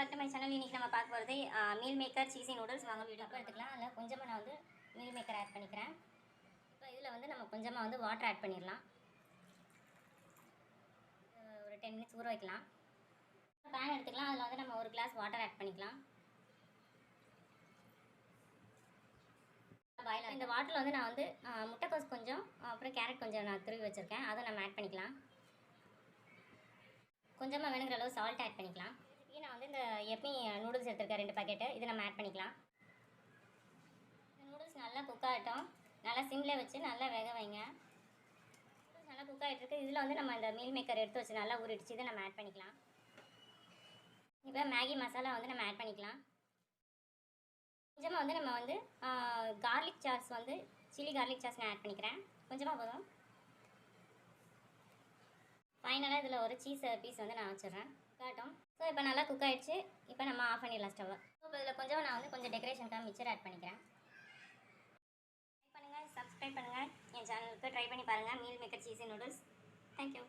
Back to my channel. இன்றைக்கி நம்ம பார்க்க போகிறது மீல் மேக்கர் சீசி நூடுல்ஸ். வாங்க வீடியோ எடுத்துக்கலாம். அதில் கொஞ்சமாக நான் வந்து மீல் மேக்கர் ஆட் பண்ணிக்கிறேன். இப்போ இதில் வந்து நம்ம கொஞ்சமாக வந்து வாட்டர் ஆட் பண்ணிடலாம். ஒரு 10 மினிட்ஸ் ஊற வைக்கலாம். பேன் எடுத்துக்கலாம். அதில் வந்து நம்ம ஒரு கிளாஸ் வாட்டர் ஆட் பண்ணிக்கலாம். பாயில் இந்த வாட்டரில் வந்து நான் வந்து முட்டைக்கோஸ் கொஞ்சம், அப்புறம் கேரட் கொஞ்சம் நான் துருவி வச்சுருக்கேன். அதை நம்ம ஆட் பண்ணிக்கலாம். கொஞ்சமாக வேணுங்கிற அளவு சால்ட் ஆட் பண்ணிக்கலாம். நான் வந்து இந்த எப்பி நூடுல்ஸ் எடுத்துருக்கேன் 2 பாக்கெட்டு. இதை நம்ம ஆட் பண்ணிக்கலாம். இந்த நூடுல்ஸ் நல்லா குக் ஆகட்டும். நல்லா சிம்மில் வச்சு நல்லா வேக வைங்க. நூடுல்ஸ் நல்லா குக் ஆகிட்டுருக்கு. இதில் வந்து நம்ம இந்த மீல் மேக்கர் எடுத்து வச்சு நல்லா ஊறிடுச்சு. இதை நம்ம ஆட் பண்ணிக்கலாம். இப்போ மேகி மசாலா வந்து நம்ம ஆட் பண்ணிக்கலாம். கொஞ்சமாக வந்து நம்ம வந்து கார்லிக் சாஸ் வந்து சில்லி கார்லிக் சாஸ் நான் ஆட் பண்ணிக்கிறேன். கொஞ்சமாக போதும். ஃபைனலாக இதில் ஒரு சீஸ் பீஸ் வந்து நான் வச்சிடுறேன். காட்டும். ஸோ இப்போ நல்லா குக் ஆகிடுச்சு. இப்போ நம்ம ஆஃப் பண்ணிடலாம் ஸ்டவ்வை. ஸோ இப்போ இதில் கொஞ்சம் நான் வந்து கொஞ்சம் டெக்கரேஷனுக்காக மிக்சர் ஆட் பண்ணிக்கிறேன். ட்ரை பண்ணுங்கள், சப்ஸ்கிரைப் பண்ணுங்கள். என் சேனலுக்கு ட்ரை பண்ணி பாருங்கள் மீல் மேக்கர் சீசி நூடுல்ஸ். தேங்க்யூ.